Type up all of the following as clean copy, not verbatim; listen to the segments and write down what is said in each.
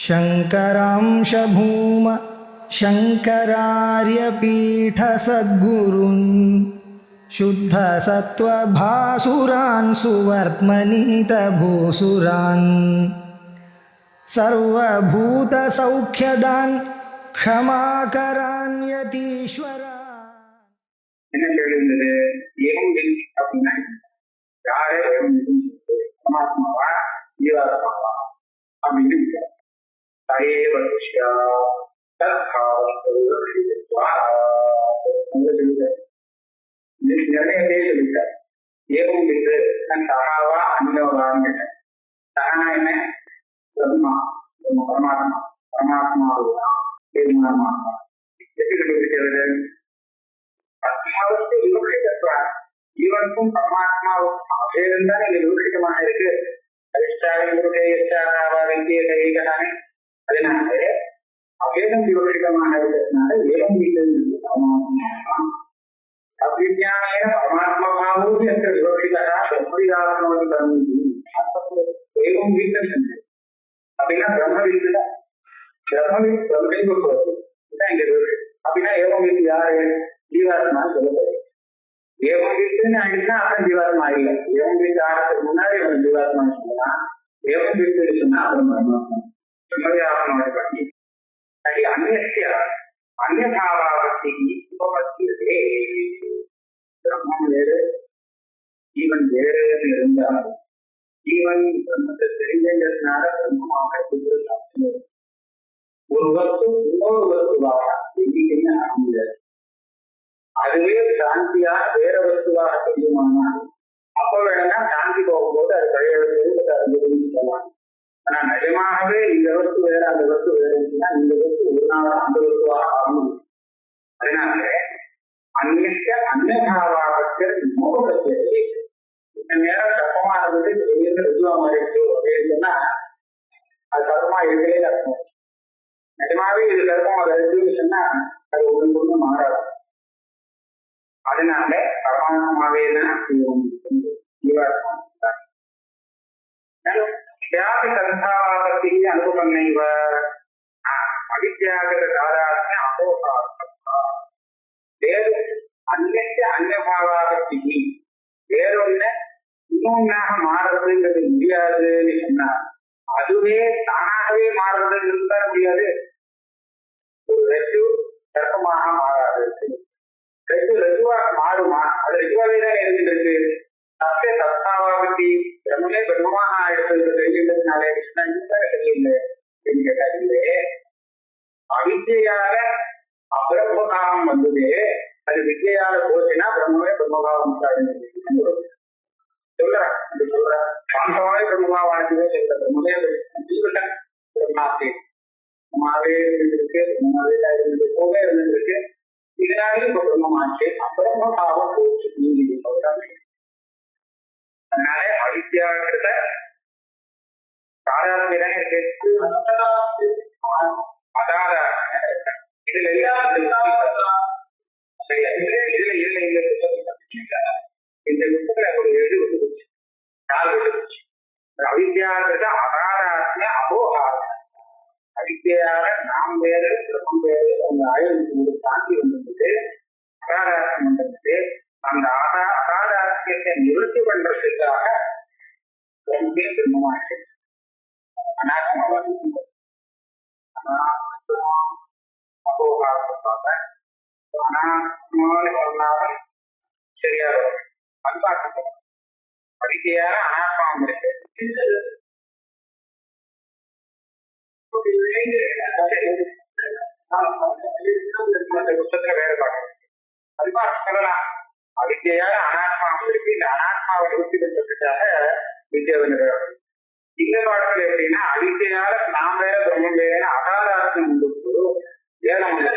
शङ्करांश भूम शङ्करार्यपीठसद्गुरून् शुद्धसत्त्वभासुरान् सुवर्त्मनीतभूसुरान् सर्वभूतसौख्यदान् क्षमाकरान् यतीश्वरान्. என்ன கேள்வி? ஏகம் அப்படின்னா யாரே பரமாத்மாவா ஜீவாத்மாவா அப்படின்னு நிறைய சொல்லிட்டார். ஏகம் என்று தன் சகாவா அன்னவான்னு சகனா என்ன? பிரம்மா பரமாத்மா பரமாத்மாவா தீர்மானமாக எப்படி கண்டுபிடிக்கிறது? ஆத்மாவுக்கு விவரிக்கத்தான் ஜீவனுக்கும் பரமாத்மாவுக்கும் அபேதம் தான் இங்க விவரிக்கமாக இருக்கு. அதனால அபேதம் விவரிக்கமாக இருக்கிறதுனால ஏகம் அபிஜான பரமாத்மாவும் என்ற விவரிக்கா பிரம்ம ஏகம் வீட்டம் அப்படின்னா பிரம்ம வீட்டுல இங்க அப்படின்னா ஏகம் வீட்டு யாரு? ஜீவாத்மா சொல்லப்படுது. ஏகம் வீட்டுன்னு ஆயிடுச்சுன்னா அப்புறம் ஜீவாத்மா இல்லை. ஏகம் வீட்டு ஆகிறதுக்கு முன்னாடி அவன் ஜீவாத்மா சொல்லலாம். ஏகம் வீட்டு சொன்னா அப்புறம் பரமாத்மா பிரம்மவியாத்மாவை பற்றி சரி. அந்நியபாவாவத்தி உபபத்தியதே பிரம்மம் வேறு ஜீவன் வேறுன்னு இருந்தாலும் ஜீவன் பிரம்மத்தை தெரிஞ்சதுனால பிரம்மமாக ஒரு வஸ்து இன்னொரு வஸ்துவாக எண்ணிக்கைன்னு ஆக முடியாது. அதுவே சாந்தியா வேற வஸ்துவாக தெரியுமானால் அப்ப வேணும்னா சாந்தி போகும்போது அது பழைய சொல்லலாம். ஆனா நிஜமாகவே இந்த வஸ்து வேற அந்த வஸ்து வேறுன்னா இந்த வஸ்து ஒரு நாள் அந்த வஸ்துவாக ஆக முடியும். அதனால அந்நியபாவாவற்ற மோகத்தை இந்த நேரம் கப்பமா இருந்தது வெளியில ருஜுவா மாறிடுச்சு அப்படின்னு சொன்னா அது கர்மா இருக்கவே அர்த்தம். நிஜமாவே இது கர்மம் அதை இருக்குன்னு சொன்னா அது ஒன்று ஒன்று மாறாது. அதனால பரமாத்மாவே தான் ஜீவாத்மா. சந்தாவாதத்தின் அனுபவம் அவித்யாகத காராத்ம அபோகாத்மா வேறு அந்நியபாவாகத்தின் வேறொன்னு இன்னொன்னாக மாறுறதுங்கிறது முடியாதுன்னு சொன்னா அதுவே தானாகவே மாறுறதுங்கிறது தான் முடியாது. ஒரு ரஜு சர்ப்பமாக மாறாது. ரஜு ரஜுவாக மாறுமா? அது ரஜுவாவே தான் இருந்துருக்கு. சத்திய சத்தாவாபத்தி பிரம்மே பிரம்மமாக ஆயிடுறது தெரியுதுனால தெரியல அப்படின்னு கேட்டாலே அவித்யால அபிரம்மகாலம் வந்தது. அது வித்யால போச்சுன்னா பிரம்மே பிரம்மகாலம் சொல்றேன் சாந்தமாவே பிரம்மகாவானதுவே சொல்ற பிரம்மே பிரம்மாவே பிரம்மாவே இருந்திருக்கு. பிரம்மாவே இருந்தது போவே இருந்திருக்கு. இதனாலே இப்ப பிரம்மமாச்சு. அபிரம்மகாலம் போச்சு நீங்க சொல்றாங்க. அதனால அவித்யாகிருத சாதாரண இருக்கு. அதாத இதுல இந்த புத்தகங்களை ஒரு எழுதி விட்டுச்சு. யார் விட்டுச்சு? அவித்யாகிருத அகாராத்ம அபோகாரம். அவித்யாக நாம் வேறு பிரம்மம் வேறு அந்த ஆயுள் தாண்டி வந்திருந்தது. அகாராத்மம் வந்திருக்கு. அந்த அகாராத்தியத்தை நிவர்த்தி பண்றதுக்காக ரொம்ப பிரம்மமாச்சு. அபோகாரத்துக்காக சொன்னாலும் சரியா வரும். அன்பாட்டு படிக்கையாக அனாத்மாவும் இருக்கு. புத்தகத்துல வேறுபாடு அன்பாட்டு சொல்லலாம். அவித்யால அனாத்மாவும் இருக்கு. இந்த அனாத்மாவை நிவர்த்தி பண்றதுக்காக வித்யாவின் இந்த பாடத்துல எப்படின்னா அவித்யால நாம் வேற பிரம்மம் வேற அகாதாரத்தின் வேதம் இல்ல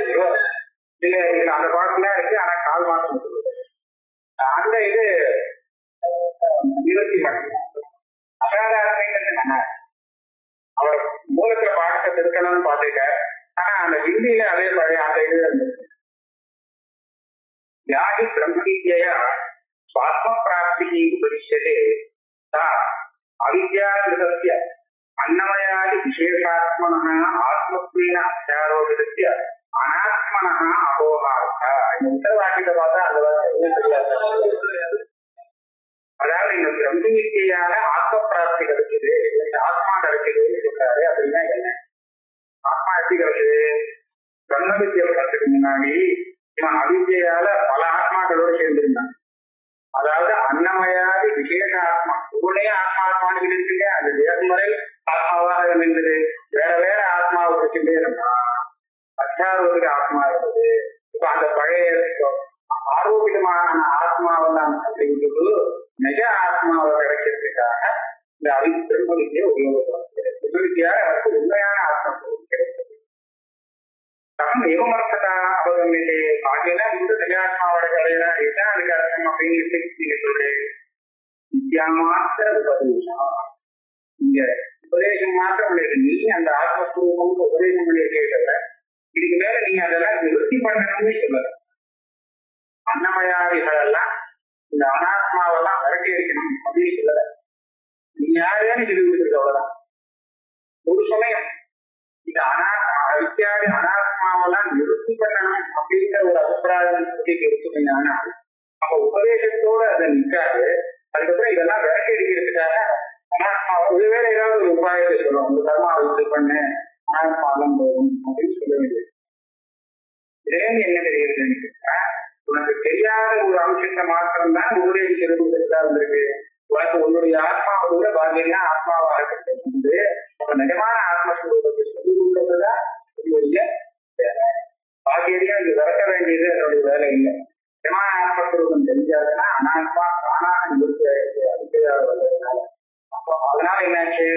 இதுல அந்த பாடத்துல இருக்கு. ஆனா கால் மாற்றம் அந்த இது நிவர்த்தி பண்ண அகாதாரத்தைங்கிறது அவர் மூலத்துல பாடத்தை இருக்கணும்னு பாத்துக்க. ஆனா அந்த ஹிந்தியில அதே பழைய அந்த இது இருந்துச்சு. யாகி பிரம்மவித்யா स्वात्म प्राप्ति भविष्यते सा अविद्याकृतस्य அன்னமயாதி விசேஷாத்மனः ஆத்மத்வேன அத்தியாரோபிதஸ்ய அனாத்மனः அபோகார்த்தா. இந்த உத்தர வாக்கியத்தை பார்த்தா அந்த வாக்கியம் தெரியாது. அதாவது இந்த பிரம்ம வித்தியால ஆத்ம பிராப்தி கிடைச்சது, ஆத்மா கிடைச்சதுன்னு சொல்றாரு. அப்படின்னா என்ன? ஆத்மா எப்படி கிடைச்சது? பிரம்ம வித்தியை கிடைச்சதுக்கு முன்னாடி இவன் அவித்யால பல ஆத்மாக்களோடு சேர்ந்திருந்தான். அதாவது அன்னமயாதி விசேஷ ஆத்மா, உடனே ஆத்மாத்மான்னு இருக்குங்க. அந்த தேவமுறை ஆத்மாவாக இருந்தது. வேற வேற ஆத்மாவை வச்சுட்டே இருந்தான். அத்தியாரோபிக ஆத்மா இருந்தது. இப்ப அந்த பழைய ஆரோபிதமான ஆத்மாவெல்லாம் அப்படிங்கிறது நிஜ ஆத்மாவை கிடைக்கிறதுக்காக இந்த பிரம்ம வித்தியை உபயோகப்படுத்துகிறது. பிரம்ம வித்தியால அவருக்கு உண்மையான ஆத்மா கிடைக்கிறது. தம் ஏவமர்த்ததா அவகமியதே. ஆகையில இந்த நிஜாத்மாவோட கதையில இதுதான் அதுக்கு அர்த்தம் அப்படின்னு நீங்க சொல்றேன். வித்யா மாத்திர உபதேசம். இங்க உபதேசம் மாத்திரம் கிடையாது. நீ அந்த ஆத்மஸ்வரூபம் உபதேசம் பண்ணியிருக்கே தவிர இதுக்கு மேல நீங்க அதெல்லாம் நிவர்த்தி பண்ணணும்னு சொல்லல. அன்னமயாதிகள் எல்லாம் இந்த அனாத்மாவெல்லாம் விரட்டி அடிக்கணும் அப்படின்னு சொல்லல. நீ யாரையானு சொல்லி கொடுத்துருக்க அவ்வளவுதான். ஒரு சமயம் இந்த அனாத்மா வித்தியாதி அனாத்மாவெல்லாம் நிவர்த்தி பண்ணணும் அப்படிங்கிற ஒரு அபிப்பிராயம் எடுத்துக்கீங்கன்னா அப்ப உபதேசத்தோடு அதை நிற்காது. அதுக்கப்புறம் இதெல்லாம் விரட்டி அடிக்கிறதுக்காக அனாத்மா வேற ஏதாவது ஒரு உபாயத்தை சொல்லும். உங்க கர்மா இது பண்ணு அனாத்மாவெல்லாம் போகும் அப்படின்னு சொல்ல வேண்டியது. இதே என்ன தெரியுதுன்னு கேட்டா, உனக்கு தெரியாத ஒரு அம்சத்தை மாத்திரம்தான் உபதேசிக்கிறதுக்காக இருந்திருக்கு. உனக்கு உன்னுடைய ஆத்மாவோட பாக்கியம்னா ஆத்மாவாக இருக்கிறது. ஒரு நிஜமான ஆத்மஸ்வரூபத்தை சொல்லி கொடுக்கறதுதான் உங்களுடைய வேலை. பாக்கியதையும் அது விளக்க வேண்டியது அதனுடைய வேலை இல்லை. நிஜமான ஆத்மஸ்வரூபம் தெரிஞ்சாதுன்னா அனாத்மா தானாக நிறுத்தினால அப்போ அதனால என்னாச்சு?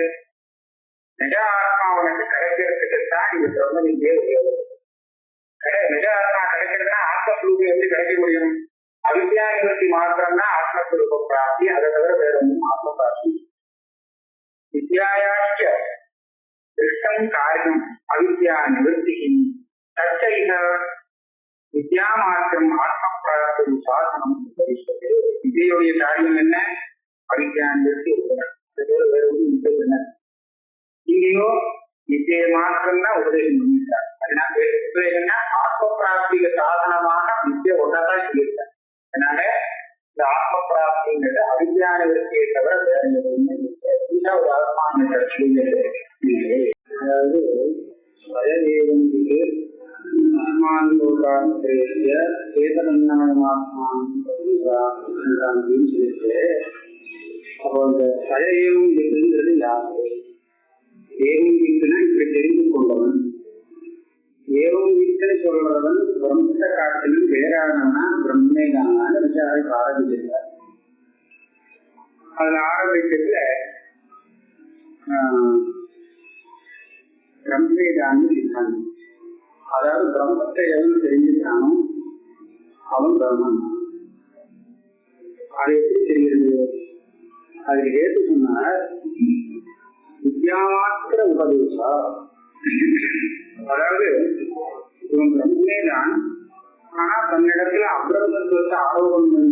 நிஜ ஆத்மா உனக்கு கிடைக்கிறதுக்கு தான் இந்த பிரம்ம வித்தியை உபயோகம். நிஜ ஆத்மா கிடைக்கிறதுனா ஆத்மஸ்வரூபம் எப்படி கிடைக்க முடியும்? அவித்யா நிவர்த்தி மாத்திரம்னா ஆத்மஸ்வரூப பிராப்தி. அதை தவிர வேற ஒன்றும் ஆத்ம பிராப்தி. வித்யாயாச்ச திருஷ்டம் காரியம் அவித்யா நிவர்த்தி தச்சைக வித்யா மாத்திரம் ஆத்ம பிராப்தி சாதனம் பரிசது. வித்யுடைய காரியம் என்ன? அவித்யா நிவர்த்தி. வேற ஒன்றும் இல்லை. இங்கேயோ வித்தியை மாத்திரம் தான் உபதேசம் பண்ணிட்டார். அதனால உபதேசம்னா ஆத்ம பிராப்திக சாதனமாக வித்தியை ஒன்றாதான் சொல்லியிருக்கார். அதனால இந்த ஆத்ம பிராப்திங்கிறது அவித்யா நிவர்த்தியை தவிர வேற எதுவுமே இல்லை. ஒரு ஆத்மான அதாவது சொல்லிட்டு அப்போ இந்த சயம் இருக்குங்கிறது யாரு? ஏவும் வீட்டுனா இப்படி தெரிந்து கொண்டவன். ஏவும் வீட்டை சொல்றவன் பிரம்மத்தை காட்டிலும் வேறானவனா பிரம்மே தானான விசாரம் ஆரம்பிச்சிருக்கார். அதுல ஆரம்பிச்சதுல பிரம்மேதான்னு இருக்காங்க. அதாவது பிரம்மத்தை எவன் தெரிஞ்சுக்கிறானோ அவன் பிரம்மன். அது எப்படி தெரியுது? அதுக்கு ஏற்று சொன்னார் வித்யாமாத்திர உபதேசா. அதாவது இவன் பிரம்மே தான், ஆனா தன்னிடத்துல அபிரமத்துவத்தை ஆரோபணம்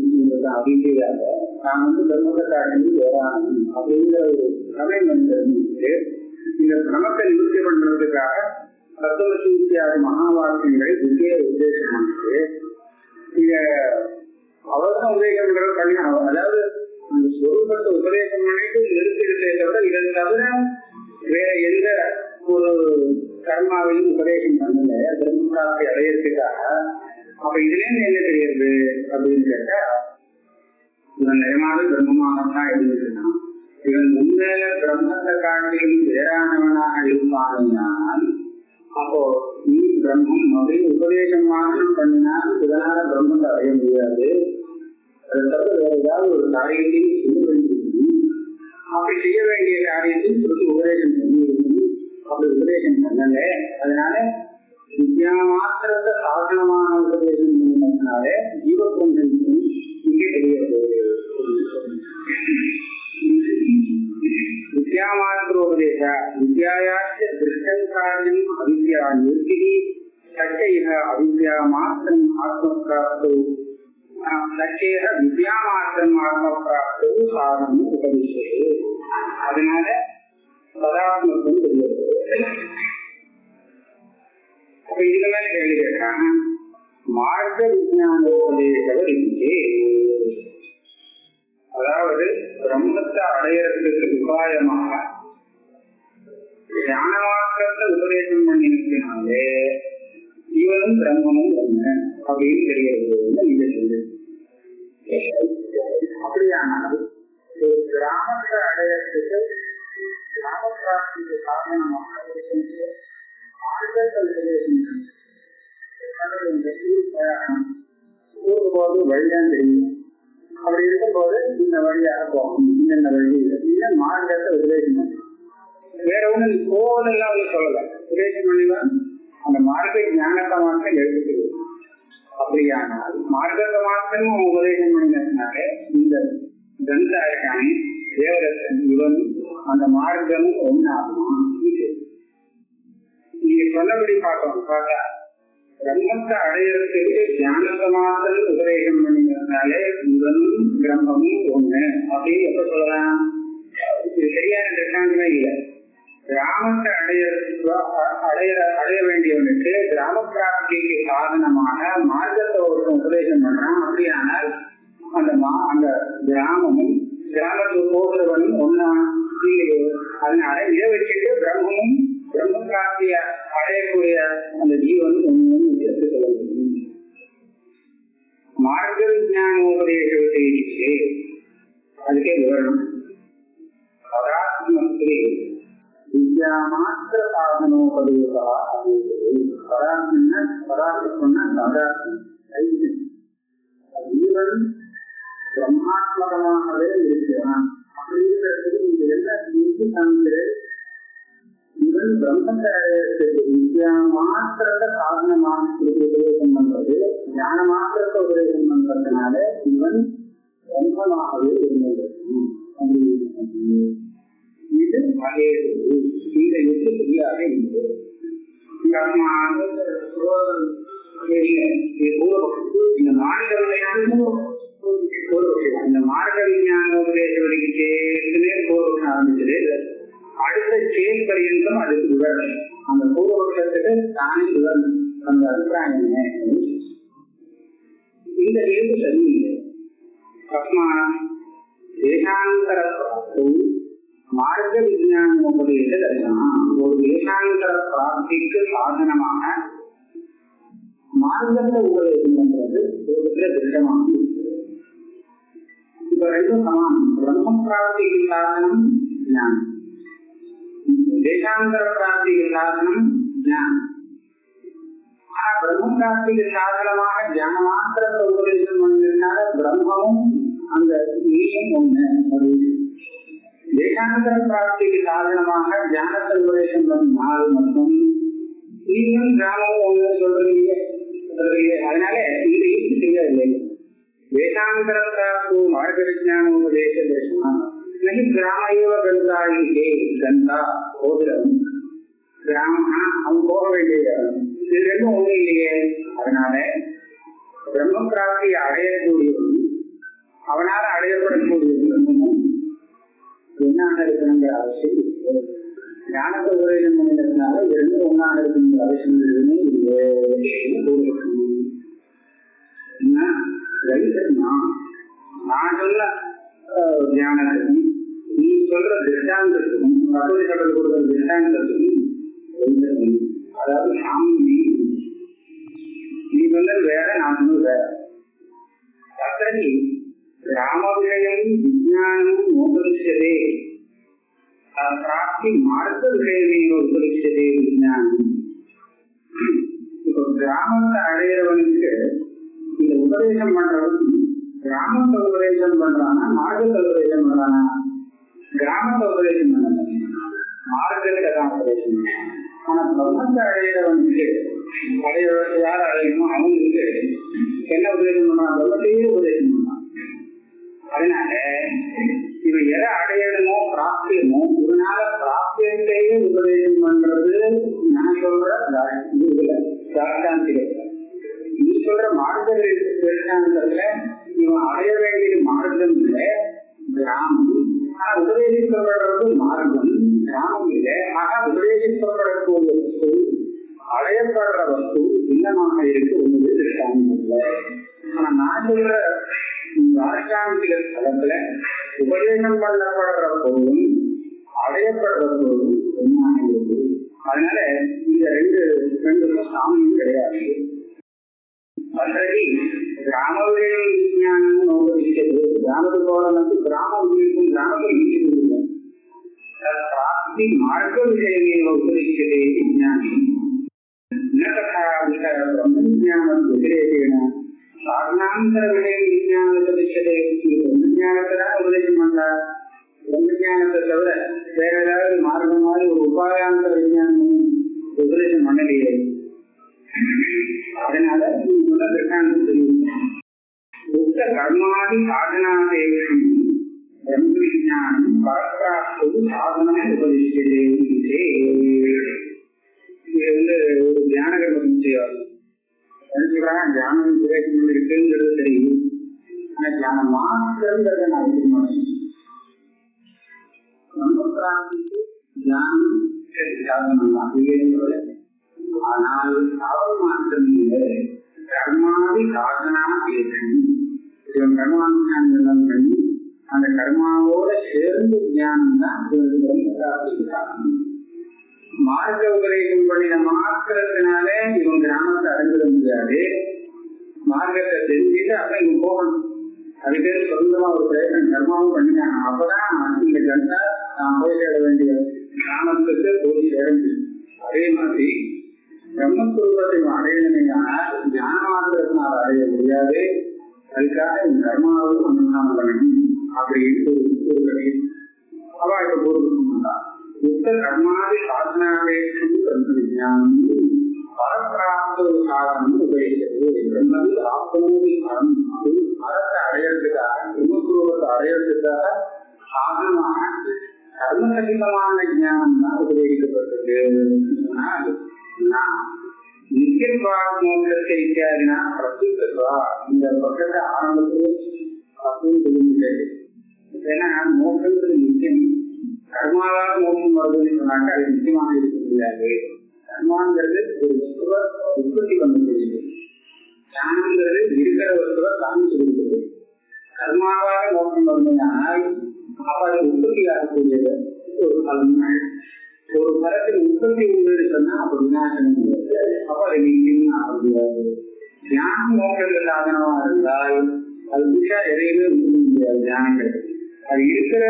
அப்படிங்கிறதாக நான் பிரம்மத்தை காட்டி வேறானு அப்படிங்கிற ஒரு சமயம் தெரிஞ்சுட்டு இந்த கிரமத்தை நிவர்த்தி பண்றதுக்காக தத்துவசூத்தியாதி மகா வாக்கியங்களை வித்தியை உபதேசம் பண்ணிட்டு இத அவசரம் உபதேசம் பண்ணி அதாவது அந்த ஸ்வரூபத்தை உபதேசம் பண்ணிட்டு நிறுத்திடுறதை தவிர இதை தவிர வேற எந்த ஒரு கர்மாவையும் உபதேசம் பண்ணல பிரம்மத்தை அடையிறதுக்காக. அப்ப இதுல இருந்து என்ன தெரியுது அப்படின்னு கேட்டா, இவன் நிஜமாக பிரம்மமாகத்தான் இருந்துச்சுன்னா இவன் உண்மையில பிரம்மத்தை காட்டிலும் வேறானவனாக இருப்பானால் அப்போ நீ பிரம்மம் அப்படின்னு உபதேசம் மாற்றம் பண்ணினால் இதனால பிரம்மத்தை அடைய முடியாது. அதை தவிர வேற ஏதாவது ஒரு காரியத்தையும் செய்ய வேண்டியிருக்கும். அப்படி செய்ய வேண்டிய காரியத்தையும் சொல்லி உபதேசம் பண்ணியிருக்கணும். அப்படி உபதேசம் பண்ணல. அதனால வித்யா மாத்திரத்தை சாதனமான உபதேசம் பண்ணதுனால ஜீவபொங்கல் இங்கே தெரியாது. வித்யா மாத்திரோபதேச வித்யாயாச்ச திருஷ்டம் காரியம் அவித்யா நிவர்த்தி சச்சைக அவித்யா மாத்திரம் ஆத்மபிராப்தோ சச்சேக வித்யா மாத்திரம் ஆத்மபிராப்தோ சாதனம் உபதேசே. அதனால பதாத்மத்துவம் தெரியாது. அப்ப இதுக்கு மேல கேள்வி கேட்கிறாங்க, மார்க்க விஞ்ஞானோபதேசவர் இங்கே, அதாவது பிரம்மத்தை அடையறதுக்கு உபாயமாக ஞான மாத்திரத்தை உபதேசம் பண்ணினாலே இவனும் பிரம்மமும் ஒண்ணு அப்படின்னு தெரிகிறது நீங்க சொல்லு. அப்படியானால் கிராமத்தை அடையறதுக்கு கிராம பிராப்திக்கு காரணமாக போது வழிதான் தெரியும். அப்படி இருக்கும்போது இந்த வழியாக போகணும், இந்த வழி இல்லை மார்க்கத்தை உபதேசம் பண்ணணும். வேற ஒண்ணு போவதெல்லாம் வந்து சொல்லல, உபதேசம் பண்ணிதான் அந்த மார்க்க ஞானத்தை மாத்திரம் எடுத்துக்கிறது. அப்படியானால் மார்க்கத்தை மாத்திரமும் உபதேசம் பண்ணினதுனால இந்த கந்தாயக்கானே தேவரத்தன் இவன் அந்த மார்க்கமும் ஒன்னாகுமா? நீங்க சொன்னபடி பார்த்தா பிரம்மத்தை அடையறதுக்கு ஞானத்தை மாத்திரம் உபதேசம் பண்ணினதுனாலே இவனும் பிரம்மமும் ஒண்ணு அப்படின்னு எப்ப சொல்லலாம்? இது சரியான திருஷ்டாந்தமே இல்லை. கிராமத்தை அடைய வேண்டியவனுக்கு கிராம பிராப்திக்கு சாதனமான மார்க்கத்தை ஒருத்தன் உபதேசம் பண்றான். அப்படியானால் அந்த கிராமமும் கிராமத்துக்கு போகிறவனும் ஒன்னா இல்லையோ? அதனால இதை வச்சுட்டு பிரம்மமும் பிரம்ம பிராப்திய அடையக்கூடிய அந்த ஜீவனும் ஒன்றும் எடுத்து சொல்ல முடியும். மார்க்க விஞ்ஞானோபதேசத்தை அதுக்கே விவரணம். பராத்மஸ்ரீ வித்யா மாத்திர சாதனோபதேசா ஜீவன் பிரம்மாத்மகமாகவே இருக்கிறான். அப்படிங்கிறது இங்க என்ன காண்கிறேன்? இவன் பிரம்மத்தை அடையறதுக்கு வித்யா மாத்திரத்தை சாதனமாக உபதேசம் பண்றது, ஞான மாத்திரத்தை உபதேசம் பண்றதுனால இவன் பிரம்மமாகவே இருந்திருக்கும். இது மகேது. இந்த எட்டு சரியாக இருந்தது. இந்த மார்க்க விஞ்ஞானோபதேச சேர்த்துனே பூர்வபக்ஷம் ஆரம்பிச்சது. அடுத்த சேல் பரியந்தம் அதுக்கு விவரணம். அந்த பூர்வபக்ஷத்துக்கு தானே விவரணம், அந்த அபிப்பிராயம் என்ன? இந்த கேள்வி சரியில்லை. தேசாந்தர மார்க்க விஞ்ஞானோபதேச தரிசனம் ஒரு தேசாந்தர பிராப்திக்கு சாதனமாக மார்க்கத்தை உபதேசம் பண்றது ஒரு திருஷ்டமாக இருக்கிறது. இப்ப ரெண்டும் சமானம். பிரம்ம பிராப்திக்கு சாதனம் ஞானம், தேசாந்தர பிராப்திக்கு சாதனம் ஞானம். ஆனா பிரம்ம பிராப்திக்கு சாதனமாக ஞான மாத்திரத்தை உபதேசம் பண்ணதுனால பிரம்மமும் அந்த நீயும் ஒண்ணு. தேசாந்தர பிராப்திக்கு சாதனமாக ஞானத்தை உபதேசம் பண்ணினால் மட்டும் நீங்களும் கிராமமும் ஒண்ணு சொல்றீங்க. அதனால இது ஈர்ப்பு செய்யவில்லை. வேதாந்தர பிராப்தி மார்க்க விஞ்ஞான உபதேச தேசம் கிராம கந்தாயே கந்தா போதிரம் கிராமம்னா அவன் போக வேண்டிய இது ரெண்டும் ஒண்ணு இல்லையே. அதனால பிரம்ம பிராப்தியை அடையக்கூடியவன் அவனால அடையப்படக்கூடிய பிரம்மமும் ஒன்னாக இருக்கணுங்கிற அவசியம் இல்லை. ஞானத்தை உபதேசம் பண்ணினதுனால ரெண்டும் ஒன்னாக இருக்கணுங்கிற அவசியம் எதுவுமே இல்லை. நான் சொல்ல ஞானத்துக்கும் நீ சொல்ற திருஷ்டாந்தத்துக்கும் கபடி கடல் கொடுக்குற திருஷ்டாந்தத்துக்கும் அதாவது சாமி நீ சொன்னது வேற, நான் சொன்னது வேற. அத்தனை ராம விஷயம் விஜயானம் உபரிஷதே பிராப்தி மார்க்க விஷயமே உபரிஷதே விஜயானம். இப்போ கிராமத்தை அடையிறவனுக்கு இந்த உபதேசம் பண்றவன் கிராமத்தை உபதேசம் பண்றானா மார்க்கத்தை உபதேசம் பண்றானா? கிராமத்தை உபதேசம் பண்ண மார்க்கத்தை தான் உபதேசம் பண்ண. ஆனா பிரம்மத்தை அடையிறவனுக்கு யார் அடையணும் அவனுக்கு என்ன உபதேசம் பண்றான்? பிரம்மத்தையே உபதேசம் பண்றான். அதனால இவன் எதை அடையணுமோ பிராப்தியமோ இதனால பிராப்தியத்தையே உபதேசம் பண்றது நான் சொல்ற தார்த்தாந்திகத்துல. நீ சொல்ற மார்க்க திருஷ்டாந்தத்துல இவன் அடைய வேண்டியது மார்க்கம் இல்லை, கிராமம். ஆனா உபதேசிக்கப்படுறது மார்க்கம், ஞானம் இல்லை. ஆனா உபதேசிக்கப்படக்கூடிய வஸ்து, அடையப்படுற வஸ்து பின்னமாக இருக்கு ஒன்று திருஷ்டாந்தம் இல்லை. ஆனா நான் சொல்ற அரசாங்க தளத்துல உபதேசம் பண்ணப்படுற பொருளும் அடையப்படுற பொருளும் ஒன்றாக இருக்கு. அதனால இந்த ரெண்டுக்கும் சாமியும் கிடையாது. ஆல்ரெடி கிராமவியல் விஞ்ஞானம் உபதேசிக்கிறது. கிராமத்து போறது கிராம விஜயம் கிராமத்தில் பிராப்தி மார்க்க விஷயமே உபதேசிக்கிறது விஞ்ஞானி. பிரம்மஞானம் விதிரேன சாதனாந்தர விஷயம் விஞ்ஞானம் உபதேசிக்கிறது. பிரம்மஞானத்தான் உபதேசம் பண்றார். பிரம்மஞானத்தை தவிர வேற ஏதாவது மார்க்கம் மாதிரி ஒரு உபாயாந்தர விஞ்ஞானம் உபதேசம் பண்ணலையே. அதனால திருஷ்டாந்தம் தெரியும். உத்த கர்மாதி சாதனாதேவம் பிரம்ம விஞ்ஞானம் பரப்பிராப்து சாதனம் உபதேசிக்கிறது. இது ஒரு தியான கர்மம் செய்யாது. தியானம் விவேகம் இருக்குங்கிறது தெரியும். ஆனா தியானம் மாத்திரங்கிறத நான் எப்படி மாட்டேன். பிரம்மபிராப்திக்கு தியானம் சாதனம் தான் விவேகம். ஆனால் அவர் மாற்றம் இல்லை. கர்மாதி சாதனா கேட்கும். இவன் கர்மானுஷ்டானம் பண்ணி அந்த கர்மாவோட சேர்ந்து தியானம் தான் பிரம்மபிராப்திக்கு காரணம். மார்க்க உபதேசம் பண்ணின மாத்திரத்தினாலே இவன் கிராமத்தை அடைஞ்சிட முடியாது. மார்க்கத்தை தெரிஞ்சுட்டு அப்புறம் இவன் போகணும். அதுக்கு சொந்தமா ஒரு பிரயத்தனம் கர்மாவும் பண்ணினாங்க. அப்பதான் இந்த கண்டா நான் போய் சேர வேண்டிய கிராமத்துக்கு போய் சேர முடியும். அதே மாதிரி பிரம்மஸ்வரூபத்தை அடையணுமையானால் தியான மாத்திரத்தினால் அடைய முடியாது. அதுக்காக இந்த கர்மாவும் அனுஷ்டானம் பண்ணணும் அப்படின்னு ஒரு கதையும் அவா இப்ப போட்டுதான். உத்த கர்மாதி சாதனாவேற்று பிரம்ம விஞ்ஞானம் பரப்பிராப்த சாதனம் உபயோகிக்கிறது. பிரம்மது ஆத்மோதி கரம் மரத்தை அடையிறதுக்காக பிரம்மஸ்வரூபத்தை அடையிறதுக்காக சாதனமாக கர்மசகிதமான ஞானம் தான் உபயோகிக்கப்பட்டது. நித்தியபாத்மோட்சத்தை இத்தியாதினா பிரசுத்தா இந்த பக்கத்தை ஆரம்பத்திலே அப்படின்னு சொல்லிவிட்டது. ஏன்னா மோட்சங்கிறது நித்தியம். கர்மாவாக மோட்சம் வருதுன்னு சொன்னாக்க அது நிச்சயமாக இருக்க முடியாது. கர்மாங்கிறது ஒரு வஸ்துவ உற்பத்தி பண்ணக்கூடியது. ஞானங்கிறது இருக்கிற வஸ்துவ காமிச்சு கொடுக்கிறது. கர்மாவாக மோட்சம் வருதுனால் அப்ப அது உற்பத்தி ஆகக்கூடியது ஒரு பலன். ஒரு மரத்தில் உற்பத்தி உண்டு சொன்னா அப்ப விநாசனம் அப்ப அது நிச்சயம் ஆக முடியாது. ஞானம் மோட்சங்கள் சாதனமா இருந்தால் அது புதுசா எதையுமே உருவ முடியாது. ஞானங்கள் அது இருக்கிற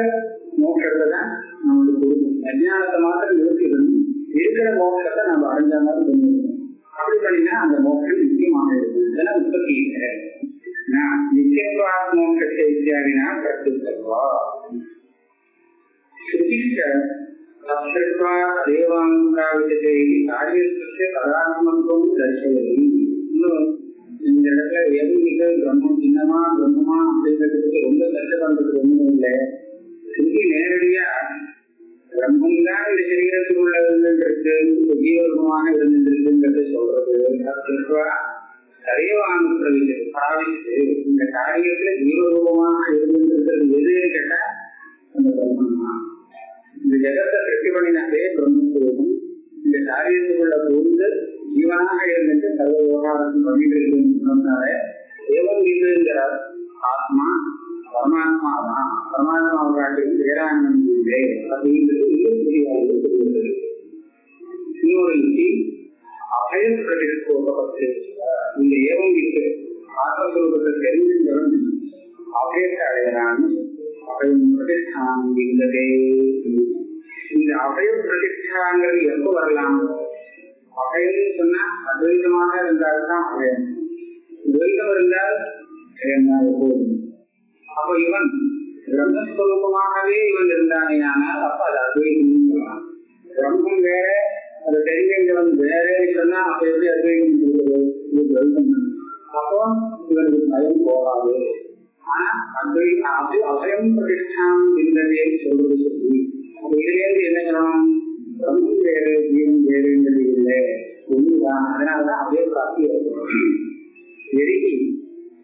மோட்சத்தை தான் நம்மளுக்கு கொடுக்கும். அஞ்ஞானத்தை மாத்திரம் நிறுத்திடணும். இருக்கிற மோட்சத்தை நம்ம அடைஞ்ச மாதிரி பண்ணிடணும். அப்படி பண்ணினா அந்த மோட்சம் நிச்சயமாக இருக்கும். இதெல்லாம் உற்பத்தி இல்லை. நிச்சயமா மோட்சத்தை இத்தியாதினா பிரசுத்தவா தேவாங்காவிதத்தை காரியத்தை கதாத்மத்துவம் தரிசனி. இன்னும் இந்த இடத்துல எதுமிக பிரம்மம் சின்னமா பிரம்மமா அப்படிங்கிறதுக்கு ரொம்ப சர்ச்சை பண்றதுக்கு ஒண்ணும் இல்லை. சுத்தி நேரடியா பிரம்மம் தான் இந்த சரீரத்துக்குள்ள இருந்துருக்கு, ஜீவரூபமான இருந்துருக்குங்கிறத சொல்றது. சரியவான பாவித்து இந்த காரியத்துல ஜீவரூபமாக இருந்துருக்கிறது எதுன்னு கேட்டா அந்த பிரம்மம் தான். இந்த ஜெகத்தை திருப்தி பண்ணினாலே பிரம்மஸ்வரூபம் இந்த காரியத்துக்குள்ள புகுந்து ஜீவனாக இருந்துட்டு சர்வ விவகாரம் பண்ணிட்டு இருக்குனால தேவம் இல்லைங்கிற ஆத்மா பரமாத்மா தான். பரமாத்மாவுக்கு வேளாண்மை இல்லை அப்படிங்கிறது இன்னொரு அபய பிரதிஷ்டோபத்தை இந்த ஏவம் இருக்கு ஆத்மஸ்வரூபத்தை தெரிஞ்சுக்கிறோம். அபயத்தை அடையறான்னு அபயம் பிரதிஷ்டானம் இல்லதே. இந்த அபய பிரதிஷ்டாங்கிறது எப்ப வரலாம்? அபயம்னு சொன்னா அத்வைதமாக இருந்தால்தான் அபயம். துவைதம் இருந்தால் போதும். அப்ப இவன் பிரம்மஸ்வரூபமாகவே இவன் இருந்தானே. ஆனால் அப்ப அது அத்வைதம் சொல்லலாம். பிரம்மம் வேற அதை தெரிஞ்சவன் வேறேன்னு சொன்னா அப்ப எப்படி அத்வைதம் துவைதம்? அப்போ இவனுக்கு பயம் போகாது. ஆனா அபயம் பிரதிஷ்டானம் இல்லதே சொல்றது சொல்லி இதுலேருந்து என்ன சொல்லணும்? பிரம்மம் வேறு ஜீவன் வேறுங்கிறது இல்லை, ஒண்ணுதான். அதனாலதான் அபய பிராப்தி ஏற்படும்.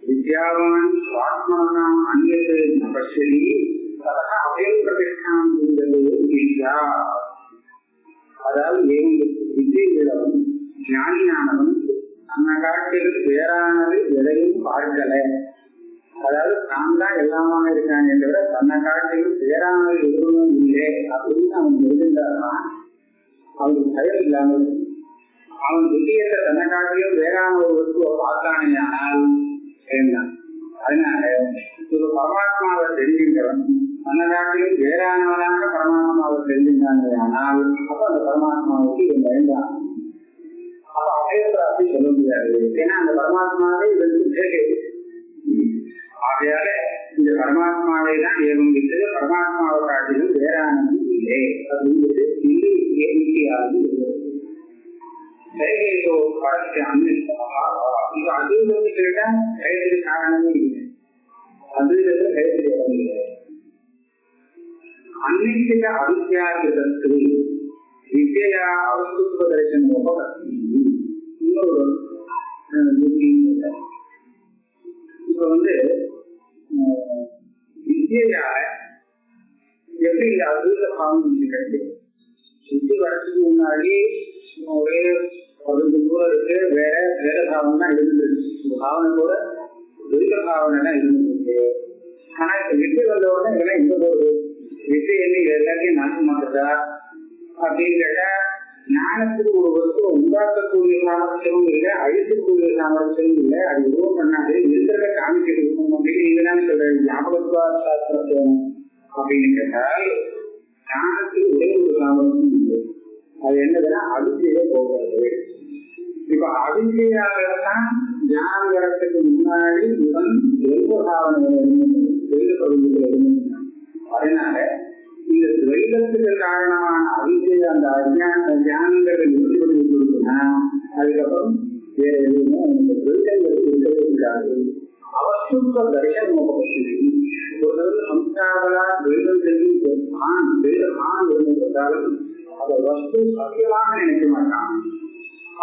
வித்யாவான் சுவாத்மனாம் அந்நியத்தை பசதி அதாவது விஜயிடம் ஞானியானவன் அந்த காட்டில் வேறானது எதையும் பார்க்கல. அதாவது தான் தான் எல்லாமா இருக்கான் என்ற தன்னை காட்டிலும் வேறானது எதுவும் இல்லை அப்படின்னு அவன் தெரிஞ்சிருந்தான். அவனுக்கு செயல் இல்லாமல் அவன் விஜயத்தை தன்னை காட்டிலும் வேறான ஒரு வஸ்துவை பார்த்தானே ஆனால் சேர்ந்தான். அதனால ஒரு பரமாத்மாவை தெரிஞ்சின்றவன் தன்னை காட்டிலும் வேறானவனாக பரமாத்மாவை தெரிஞ்சிருந்தாங்க. ஆனால் அப்ப அந்த பரமாத்மாவுக்கு இவன் பயந்தான். அப்ப அபயத்தை அப்படி சொல்ல முடியாது. ஏன்னா அந்த பரமாத்மாவே இதற்கு கேட்குது. ஆகையால இந்த பரமாத்மாவை தான் ஏவம் விட்டது, பரமாத்மாவை காட்டிலும் வேறானது இல்லை அப்படிங்கிறது இது எண்ணிக்கையாவது செயற்கையோ படத்தை இது அதுக்கு கேட்டா செயற்கை காரணமே இல்லை. அதுல செயற்கை இல்லை. அன்னைக்கு அவித்யாகிருதத்து வித்யா அவஸ்துத்வ தரிசனம் இன்னொரு இப்ப வித்யால எப்படி இந்த அத்வைத பாவம் கிடைக்கும்? சுத்தி வரத்துக்கு முன்னாடி ஒரே 15 தூரம் இருக்கு, வேற வேற பாவம் தான் இருந்துருக்கு. பாவனை கூட துரித பாவனை தான் இருந்துருக்கு. ஆனா இப்ப வித்தை வந்த உடனே இதெல்லாம் எங்க போகுது? வித்தை என்ன எல்லாத்தையும் நாச மாட்டுதா அப்படின்னு கேட்டா, ஞானத்துக்கு ஒரு வஸ்துவை உண்டாக்கக்கூடிய சாமர்த்தியமும் இல்லை, அழிக்கக்கூடிய சாமர்த்தியமும் இல்லை. அது எதுவும் பண்ணாது, இருக்கிறத காமிக்கணும் அப்படின்னு இதுதான் சொல்ற ஞாபகத்துவ சாஸ்திரம் அப்படின்னு கேட்டால், ஞானத்துக்கு ஒரே ஒரு சாமர்த்தியம் இல்லை. அது என்னதுன்னா அவித்தையே போகிறது. இப்ப அவித்தையாகத்தான் ஞானம் வரத்துக்கு முன்னாடி இவன் தெய்வ சாதனை தெய்வ பகுதியில் இருந்தான். அதனால இந்த துவைதத்துக்கு காரணமான அவித்தை அந்த ஞானங்களை நிறுத்தி கொண்டு கொடுத்தனா அதுக்கப்புறம் வேற எதுவுமே அந்த துவைதங்களுக்கு இருக்கக்கூடாது. அவசுத்த தரிசனம் ஒரு சம்ஸ்காரா துவைதம் தெரிஞ்சு ஆண் இருந்தாலும் அதை வஸ்து சத்தியமாக நினைக்க மாட்டான்.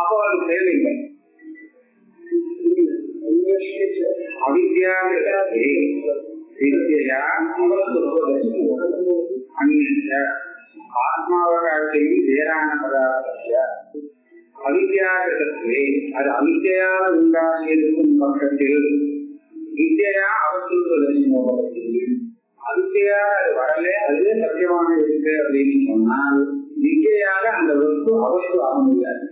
அப்போ அது தேவையில்லை. ஆத்மாவகாட்சியில் வேறான பதார்த்த அவித்யாகிருதத்திலே அது அவித்யால உண்டாகி இருக்கும் பக்கத்தில் வித்யா அவசுத்தத்தில் அவித்யா அது வரல, அதுவே சத்தியமாக இருக்கு அப்படின்னு சொன்னால் வித்யால அந்த வஸ்து அவஸ்து ஆக முடியாது.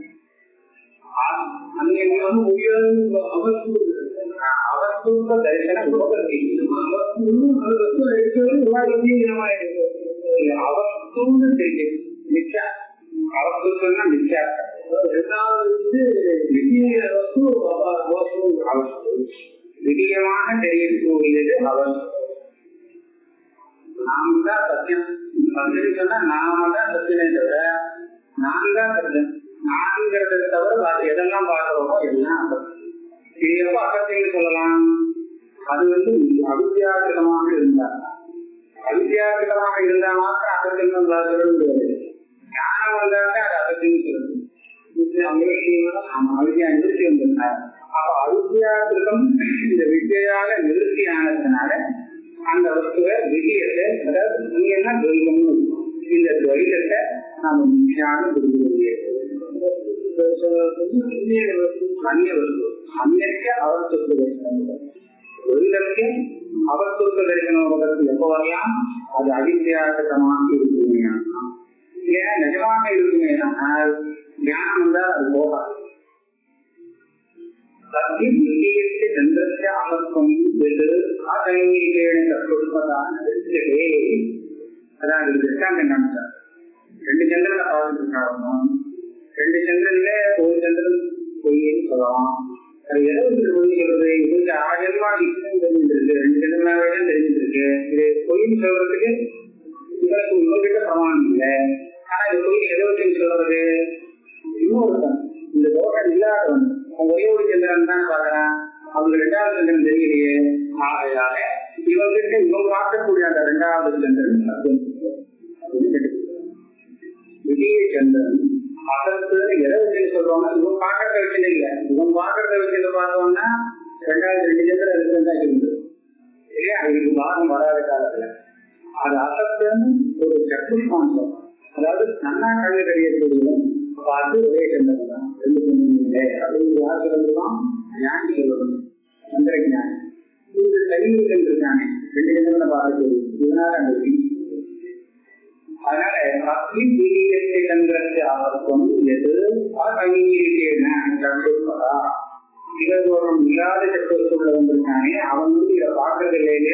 அவஸ்து தரிசன அவஸ்துன்னு தெரியும். மிச்சா அவஸ்துன்னா மிச்சா விதியமாக தெரியக்கூடியது அவஸ்து. நாம் தான் சத்தியம். சத்தியம் சொன்னா நாம தான் சத்தியமே தவிர நான் தான் சத்தியம். நான்கிறத தவிர எதெல்லாம் பார்க்கிறோமோ எல்லாம் இது எப்ப அசத்தியம் சொல்லலாம்? அது அவித்யாகிருதமாக இருந்தால், அவித்யாகிருதமாக இருந்தா மாத்திரம் அசத்தியம் சொல்ல முடியாது. ஞானம் வந்தாங்க அது அசத்தியம் சொல்லணும். அவித்யா நிறுத்தி வந்திருந்தார். அப்ப அவித்யாகிருதம் இந்த வித்யால நிறுத்தி ஆனதுனால அந்த வஸ்துவை விதியத்தை, அதாவது நீங்க என்ன துவைதம்னு இந்த துவைதத்தை நாம மிச்சையாக புரிந்து முடியாது. அந்நிய அவஸ்துத்வ தரிசனம் துவைதத்துக்கு அவஸ்துத்வ தரிசனம் எப்போ வரலாம்? அது அவித்யாகிருதமாக இருக்குமே. ஏன்னா நிஜமாக இருக்குமே ஆனால் ஞானம் வந்தால் அது போகாது. சந்திரத்திய அவஸ்தம் அதாவது திருஷ்டாந்தம் காமிச்சார். 2 சந்திரனை பார்த்துட்டு இருக்காங்க. 2 சந்திரன்ல ஒரு சந்திரன் பொய்ன்னு சொல்லலாம். அது எதை வச்சுட்டு பொய் சொல்றது? இதுக்கு 1000 தெரிஞ்சிருக்கு, 2 சந்திரனாவே தான் தெரிஞ்சிருக்கு. இது பொய்ன்னு சொல்றதுக்கு இவருக்கு உங்ககிட்ட பிரமாணம் இல்லை. ஆனா இது பொய் எதை வச்சு சொல்றது? இன்னொருத்தன் இந்த தோட்டம் இல்லாதவன் ஒரே ஒரு சந்திரன் தான் பார்க்கறான், அவங்க 2வது சந்திரன் தெரியலையே. ஆகையால இவங்கிட்ட இவங்க பார்க்கக்கூடிய அந்த 2வது சந்திரன் விஜய சந்திரன் அதற்கு எதை வச்சு சொல்றோம்னா இவங்க பார்க்கறத வச்சு இல்லை, இவங்க பார்க்கறத வச்சு பார்த்தோம்னா 2 சந்திரன் அதுக்கு தான் இருந்தது இல்லையா? அதுக்கு பாகம் வராத காலத்துல அது அசத்தன்னு ஒரு சத்துருமான் சொல்றான். அதாவது நன்னா கண்ணு தெரியக்கூடியவன் பார்த்து ஒரே சந்திரதான் ரெண்டு பொண்ணுங்களே அப்படின்னு யார் சொல்றதுதான் ஞானி சொல்லணும். சந்திர ஞானி இது கைவிகள் இருக்கானே ரெண்டு சந்திரனை பார்க்கக்கூடிய இதனால அந்த அதனால அக்னி வீரியத்தை சந்திரத்தை ஆபத்தும் எது சந்திரப்பதா இகதோறும் இல்லாத சக்கரத்துள்ள வந்திருக்கானே அவன் இதை பார்க்கறது இல்லையே